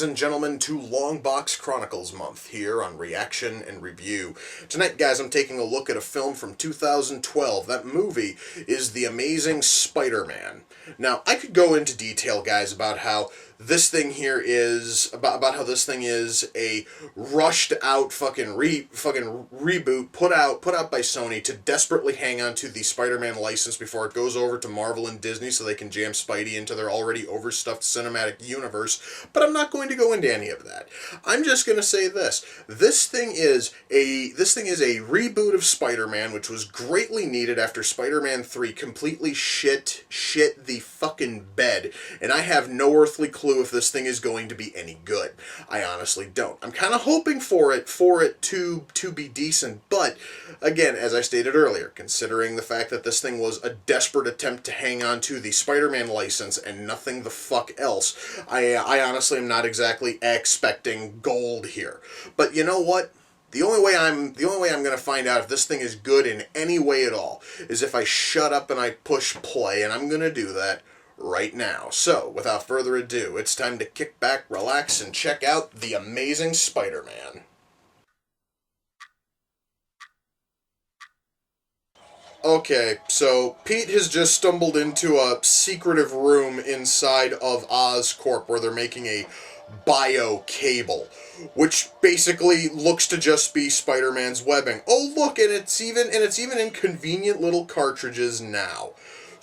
ladies and gentlemen, to Longbox Chronicles Month here on Reaction and Review. Tonight, guys, I'm taking a look at a film from 2012. That movie is The Amazing Spider-Man. Now, I could go into detail, guys, about how this thing here is about how this thing is a rushed out fucking reboot put out by Sony to desperately hang on to the Spider-Man license before it goes over to Marvel and Disney so they can jam Spidey into their already overstuffed cinematic universe. But I'm not going to go into any of that. I'm just going to say this. This thing is a reboot of Spider-Man, which was greatly needed after Spider-Man 3 completely shit the fucking bed, and I have no earthly clue if this thing is going to be any good. I honestly don't. I'm kind of hoping for it to be decent, but again, as I stated earlier, considering the fact that this thing was a desperate attempt to hang on to the Spider-Man license and nothing the fuck else, I honestly am not exactly expecting gold here. But you know what? The only way I'm going to find out if this thing is good in any way at all is if I shut up and I push play, and I'm going to do that right now. So, without further ado, it's time to kick back, relax, and check out The Amazing Spider-Man. Okay, so Pete has just stumbled into a secretive room inside of Oscorp where they're making a bio cable, which basically looks to just be Spider-Man's webbing. Oh, look, and it's even in convenient little cartridges now.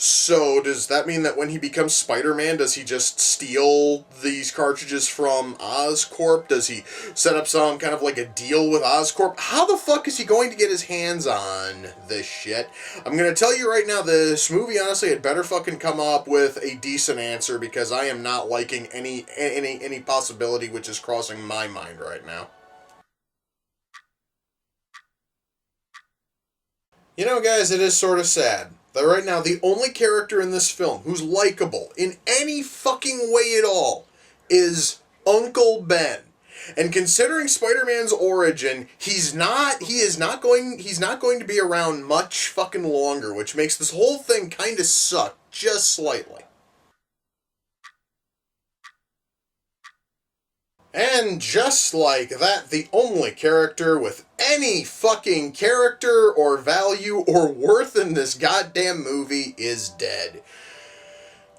So, does that mean that when he becomes Spider-Man, does he just steal these cartridges from Oscorp? Does he set up some kind of like a deal with Oscorp? How the fuck is he going to get his hands on this shit? I'm gonna tell you right now, this movie honestly had better fucking come up with a decent answer, because I am not liking any possibility which is crossing my mind right now. You know, guys, it is sort of sad that right now the only character in this film who's likable in any fucking way at all is Uncle Ben. And considering Spider-Man's origin, he is not going to be around much fucking longer, which makes this whole thing kind of suck just slightly. And just like that, the only character with any fucking character or value or worth in this goddamn movie is dead.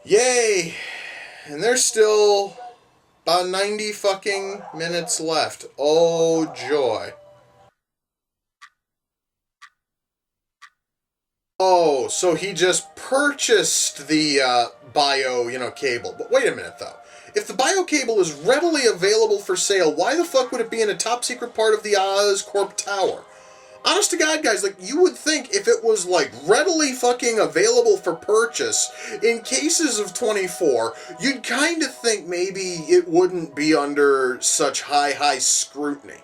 Yay! And there's still about 90 fucking minutes left. Oh, joy. Oh, so he just purchased the bio, cable. But wait a minute, though. If the bio cable is readily available for sale, why the fuck would it be in a top secret part of the Oscorp tower? Honest to God, guys, like, you would think if it was, like, readily fucking available for purchase in cases of 24, you'd kind of think maybe it wouldn't be under such high scrutiny.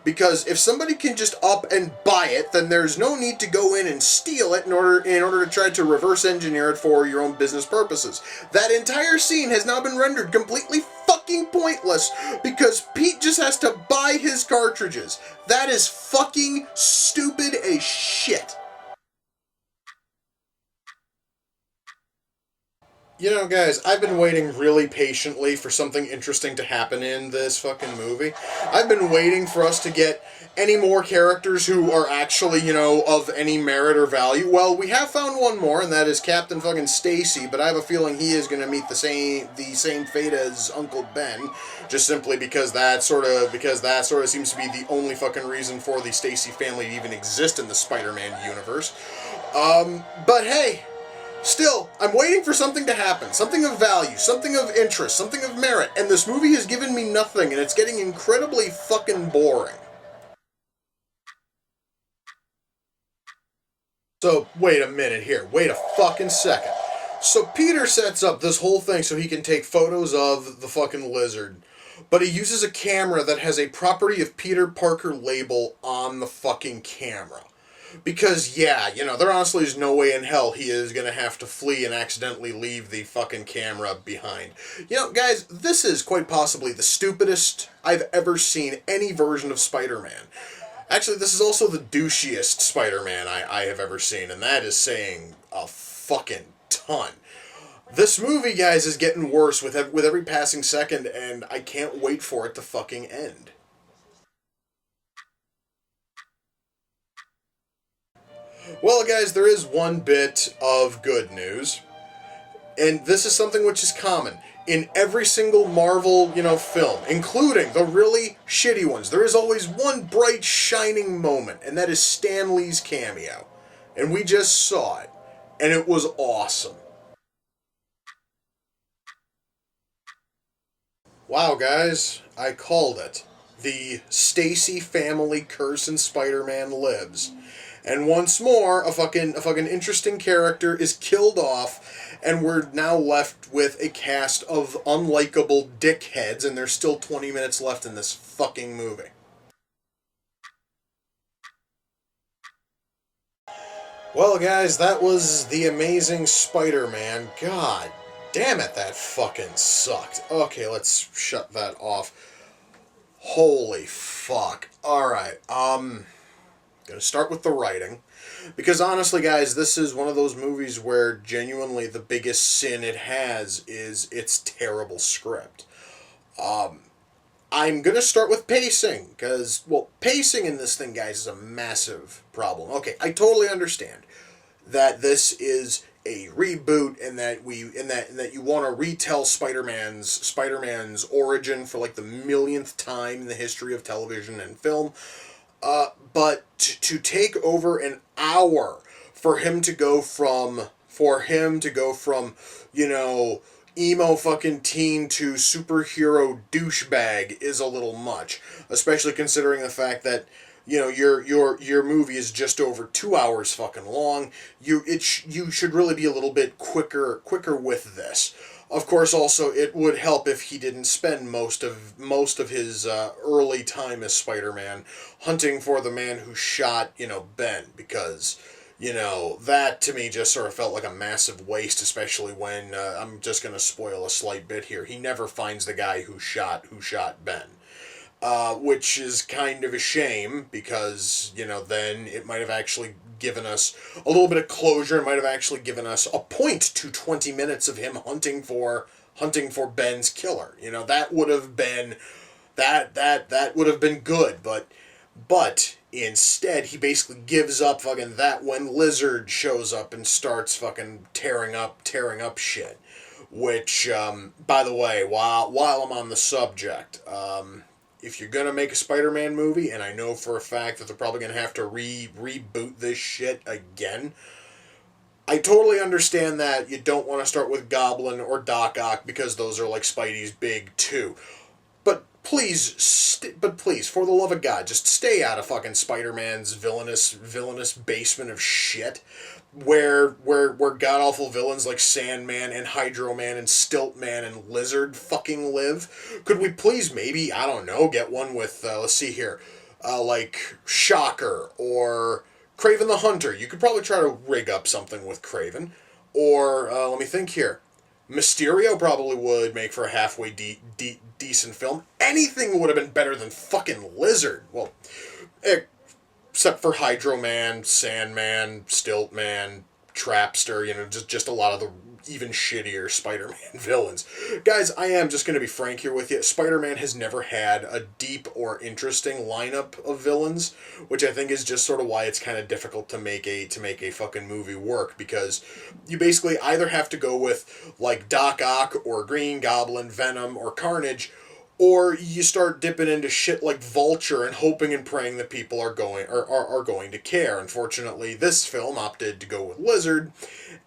Because if somebody can just up and buy it, then there's no need to go in and steal it in order to try to reverse engineer it for your own business purposes. That entire scene has now been rendered completely fucking pointless because Pete just has to buy his cartridges. That is fucking stupid as shit. You know, guys, I've been waiting really patiently for something interesting to happen in this fucking movie. I've been waiting for us to get any more characters who are actually, of any merit or value. Well, we have found one more, and that is Captain fucking Stacy, but I have a feeling he is going to meet the same fate as Uncle Ben, just simply because that sort of seems to be the only fucking reason for the Stacy family to even exist in the Spider-Man universe. But hey, still, I'm waiting for something to happen, something of value, something of interest, something of merit, and this movie has given me nothing, and it's getting incredibly fucking boring. So, wait a minute here, wait a fucking second. So Peter sets up this whole thing so he can take photos of the fucking lizard, but he uses a camera that has a Property of Peter Parker label on the fucking camera. Because, yeah, there honestly is no way in hell he is going to have to flee and accidentally leave the fucking camera behind. Guys, this is quite possibly the stupidest I've ever seen any version of Spider-Man. Actually, this is also the douchiest Spider-Man I have ever seen, and that is saying a fucking ton. This movie, guys, is getting worse with every passing second, and I can't wait for it to fucking end. Well, guys, there is one bit of good news, and this is something which is common in every single Marvel, film, including the really shitty ones. There is always one bright, shining moment, and that is Stan Lee's cameo, and we just saw it, and it was awesome. Wow, guys, I called it. The Stacy family curse in Spider-Man lives. And once more, a fucking interesting character is killed off, and we're now left with a cast of unlikable dickheads, and there's still 20 minutes left in this fucking movie. Well, guys, that was The Amazing Spider-Man. God damn it, that fucking sucked. Okay, let's shut that off. Holy fuck. Alright, gonna start with the writing. Because honestly, guys, this is one of those movies where genuinely the biggest sin it has is its terrible script. I'm gonna start with pacing, because, well, pacing in this thing, guys, is a massive problem. Okay, I totally understand that this is a reboot and that you want to retell Spider-Man's origin for like the millionth time in the history of television and film. But to take over an hour for him to go from emo fucking teen to superhero douchebag is a little much, especially considering the fact that your movie is just over 2 hours fucking long. You should really be a little bit quicker with this. Of course, also it would help if he didn't spend most of his early time as Spider-Man hunting for the man who shot Ben, because that to me just sort of felt like a massive waste, especially when I'm just gonna spoil a slight bit here. He never finds the guy who shot Ben. Which is kind of a shame, because, then it might have actually given us a little bit of closure. It might have actually given us a point to 20 minutes of him hunting for Ben's killer. That would have been that would have been good, but instead he basically gives up fucking that when Lizard shows up and starts fucking tearing up shit. Which, by the way, while I'm on the subject, if you're gonna make a Spider-Man movie, and I know for a fact that they're probably gonna have to reboot this shit again, I totally understand that you don't want to start with Goblin or Doc Ock, because those are like Spidey's big two. But please, for the love of God, just stay out of fucking Spider-Man's villainous basement of shit, where god awful villains like Sandman and Hydro Man and Stilt Man and Lizard fucking live. Could we please maybe, I don't know, get one with let's see here, like Shocker or Kraven the Hunter? You could probably try to rig up something with Kraven, or let me think here. Mysterio probably would make for a halfway decent film. Anything would have been better than fucking Lizard. Well, except for Hydro Man, Sandman, Stilt Man, Trapster, just a lot of the even shittier Spider-Man villains. Guys, I am just going to be frank here with you. Spider-Man has never had a deep or interesting lineup of villains, which I think is just sort of why it's kind of difficult to make a fucking movie work, because you basically either have to go with like Doc Ock or Green Goblin, Venom, or Carnage, or you start dipping into shit like Vulture and hoping and praying that people are going to care. Unfortunately, this film opted to go with Lizard,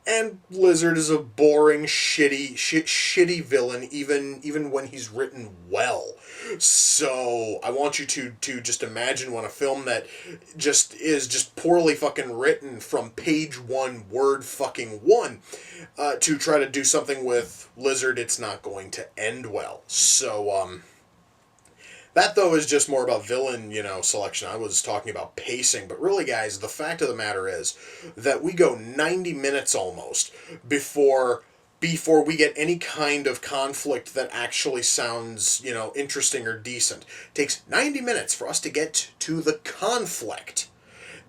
and Lizard is a boring, shitty villain, even when he's written well. So I want you to just imagine when a film that just is just poorly fucking written from page one, word fucking one, to try to do something with Lizard, it's not going to end well. So, that, though, is just more about villain, selection. I was talking about pacing, but really, guys, the fact of the matter is that we go 90 minutes almost before we get any kind of conflict that actually sounds, interesting or decent. It takes 90 minutes for us to get to the conflict,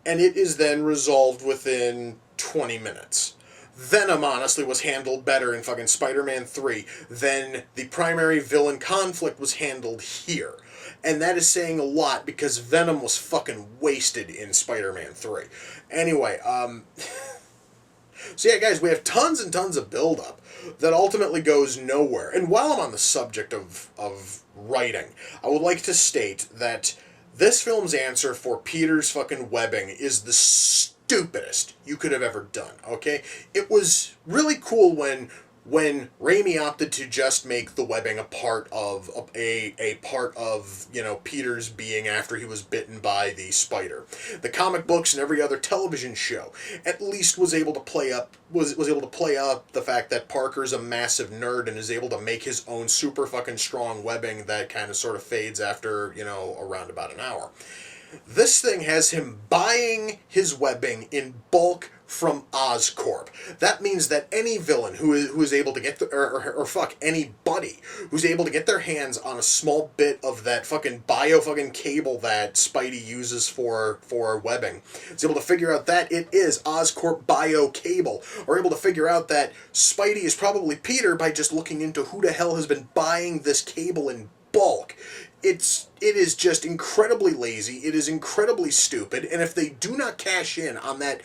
and it is then resolved within 20 minutes. Venom, honestly, was handled better in fucking Spider-Man 3 than the primary villain conflict was handled here. And that is saying a lot because Venom was fucking wasted in Spider-Man 3. Anyway, so yeah, guys, we have tons and tons of build-up that ultimately goes nowhere. And while I'm on the subject of writing, I would like to state that this film's answer for Peter's fucking webbing is the stupidest you could have ever done, okay? It was really cool when Raimi opted to just make the webbing a part of a part of, you know, Peter's being after he was bitten by the spider. The comic books and every other television show at least was able to play up the fact that Parker's a massive nerd and is able to make his own super fucking strong webbing that kind of sort of fades after, you know, around about an hour. This thing has him buying his webbing in bulk from Oscorp. That means that any villain who is able to get anybody who's able to get their hands on a small bit of that fucking bio fucking cable that Spidey uses for webbing is able to figure out that it is Oscorp bio cable, or able to figure out that Spidey is probably Peter by just looking into who the hell has been buying this cable in bulk. It is just incredibly lazy. It is incredibly stupid. And if they do not cash in on that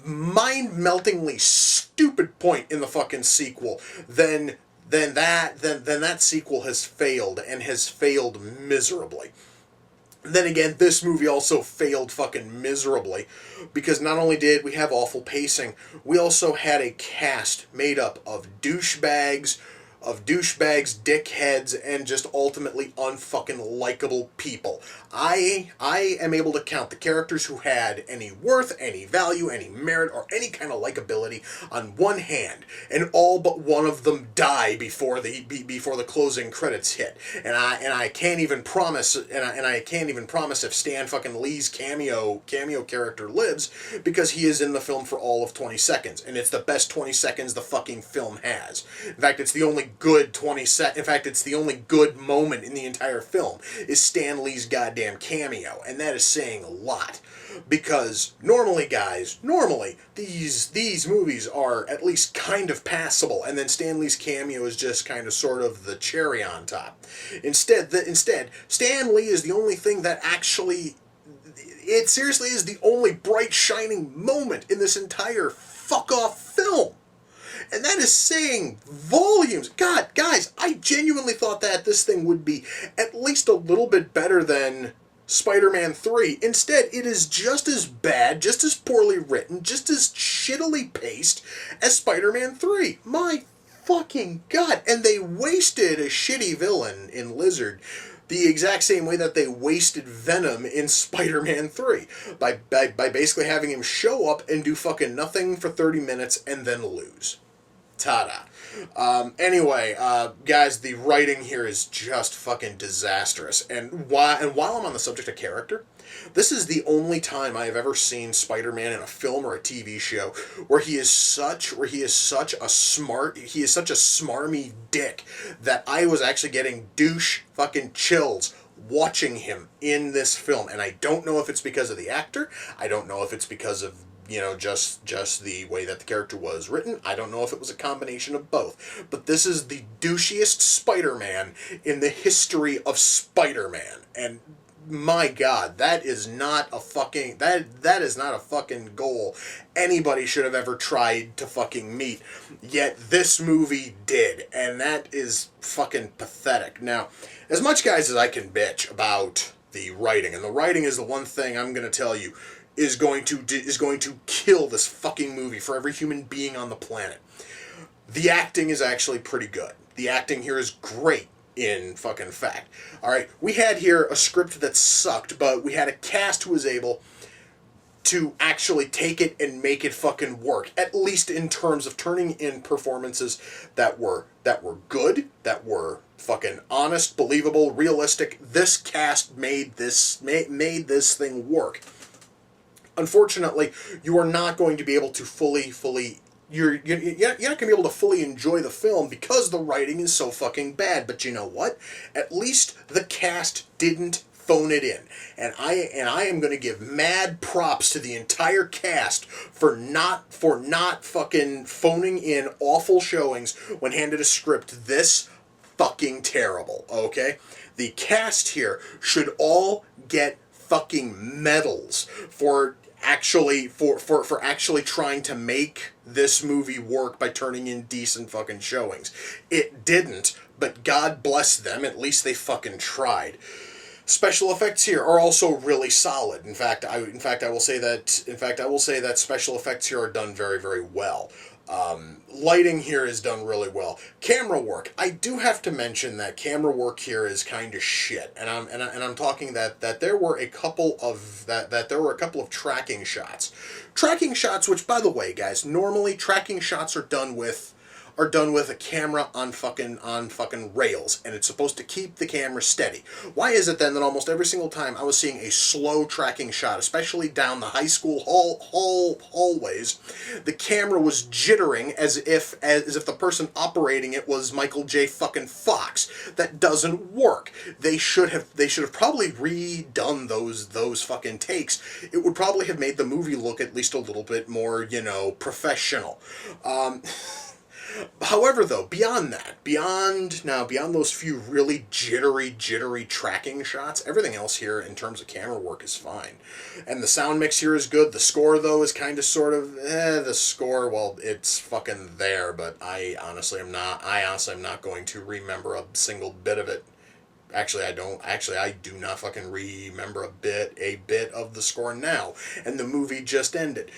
mind-meltingly stupid point in the fucking sequel, then that sequel has failed, and has failed miserably. Then again, this movie also failed fucking miserably, because not only did we have awful pacing, we also had a cast made up of douchebags, dickheads, and just ultimately unfucking likable people. I am able to count the characters who had any worth, any value, any merit, or any kind of likability on one hand, and all but one of them die before the closing credits hit. And I can't even promise if Stan fucking Lee's cameo character lives, because he is in the film for all of 20 seconds, and it's the best 20 seconds the fucking film has. In fact, it's the only good moment in the entire film is Stan Lee's goddamn cameo, and that is saying a lot, because normally these movies are at least kind of passable, and then Stan Lee's cameo is just kind of sort of the cherry on top. Instead, Stan Lee is the only thing that actually, it seriously is the only bright shining moment in this entire fuck off film. And that is saying volumes. God, guys, I genuinely thought that this thing would be at least a little bit better than Spider-Man 3. Instead, it is just as bad, just as poorly written, just as shittily paced as Spider-Man 3. My fucking God. And they wasted a shitty villain in Lizard the exact same way that they wasted Venom in Spider-Man 3. By basically having him show up and do fucking nothing for 30 minutes and then lose. Ta-da. Anyway, guys, the writing here is just fucking disastrous. And while I'm on the subject of character, this is the only time I have ever seen Spider-Man in a film or a TV show where he is such a smarmy dick that I was actually getting douche fucking chills watching him in this film. And I don't know if it's because of the actor. I don't know if it's because of, you know, just the way that the character was written. I don't know if it was a combination of both. But this is the douchiest Spider-Man in the history of Spider-Man. And my God, that is not a fucking goal anybody should have ever tried to fucking meet. Yet this movie did, and that is fucking pathetic. Now, as much, guys, as I can bitch about the writing, and the writing is the one thing I'm going to tell you is going to kill this fucking movie for every human being on the planet. The acting is actually pretty good. The acting here is great, in fucking fact. Alright, we had here a script that sucked, but we had a cast who was able to actually take it and make it fucking work, at least in terms of turning in performances that were good, that were fucking honest, believable, realistic. This cast made this thing work. Unfortunately, you are not going to be able to you're not going to be able to fully enjoy the film because the writing is so fucking bad. But you know what? At least the cast didn't phone it in. And I am going to give mad props to the entire cast for not fucking phoning in awful showings when handed a script this fucking terrible, okay? The cast here should all get fucking medals for actually trying to make this movie work by turning in decent fucking showings. It didn't, but God bless them, at least they fucking tried. Special effects here are also really solid. In fact, I will say that special effects here are done very, very well. Lighting here is done really well. Camera work, I do have to mention that camera work here is kind of shit, and I'm talking that there were a couple of tracking shots, which, by the way, guys, normally tracking shots are done with a camera on fucking rails, and it's supposed to keep the camera steady. Why is it then that almost every single time I was seeing a slow tracking shot, especially down the high school hallways, the camera was jittering as if the person operating it was Michael J. fucking Fox? That doesn't work. They should have probably redone those fucking takes. It would probably have made the movie look at least a little bit more, professional. However, though, beyond those few really jittery tracking shots, everything else here in terms of camera work is fine. And the sound mix here is good. The score, though, is kind of sort of, the score, well, it's fucking there, but I honestly am not going to remember a single bit of it. Actually, I do not fucking remember a bit of the score now, and the movie just ended.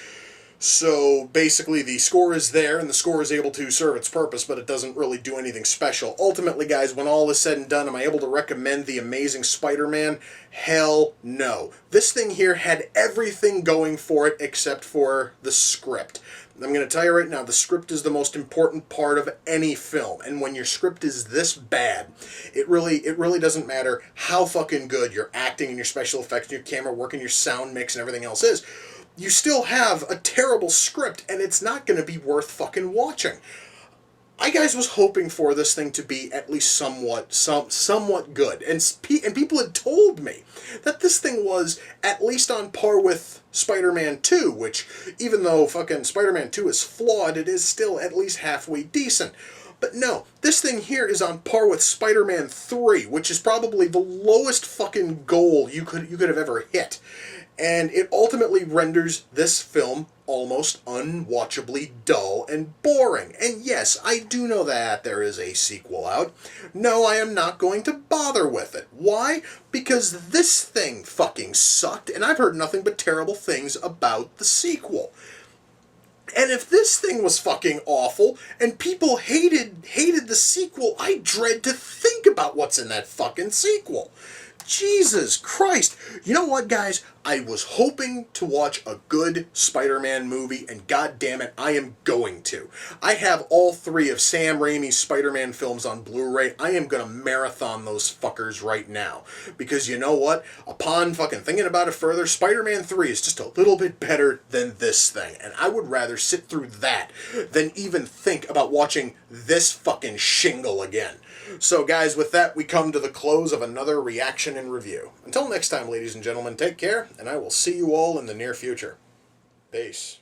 So basically the score is there, and the score is able to serve its purpose, but it doesn't really do anything special. Ultimately, guys, when all is said and done, am I able to recommend The Amazing Spider-Man? Hell no. This thing here had everything going for it except for the script. I'm going to tell you right now, the script is the most important part of any film, and when your script is this bad, it really doesn't matter how fucking good your acting and your special effects and your camera work and your sound mix and everything else is. You still have a terrible script, and it's not going to be worth fucking watching. I, guys, was hoping for this thing to be at least somewhat good, and people had told me that this thing was at least on par with Spider-Man 2, which, even though fucking Spider-Man 2 is flawed, it is still at least halfway decent. But no, this thing here is on par with Spider-Man 3, which is probably the lowest fucking goal you could have ever hit. And it ultimately renders this film almost unwatchably dull and boring. And yes, I do know that there is a sequel out. No, I am not going to bother with it. Why? Because this thing fucking sucked, and I've heard nothing but terrible things about the sequel. And if this thing was fucking awful, and people hated the sequel, I dread to think about what's in that fucking sequel. Jesus Christ. You know what, guys? I was hoping to watch a good Spider-Man movie, and goddammit, I am going to. I have all 3 of Sam Raimi's Spider-Man films on Blu-ray. I am going to marathon those fuckers right now. Because you know what? Upon fucking thinking about it further, Spider-Man 3 is just a little bit better than this thing. And I would rather sit through that than even think about watching this fucking shingle again. So, guys, with that, we come to the close of another reaction and review. Until next time, ladies and gentlemen, take care, and I will see you all in the near future. Peace.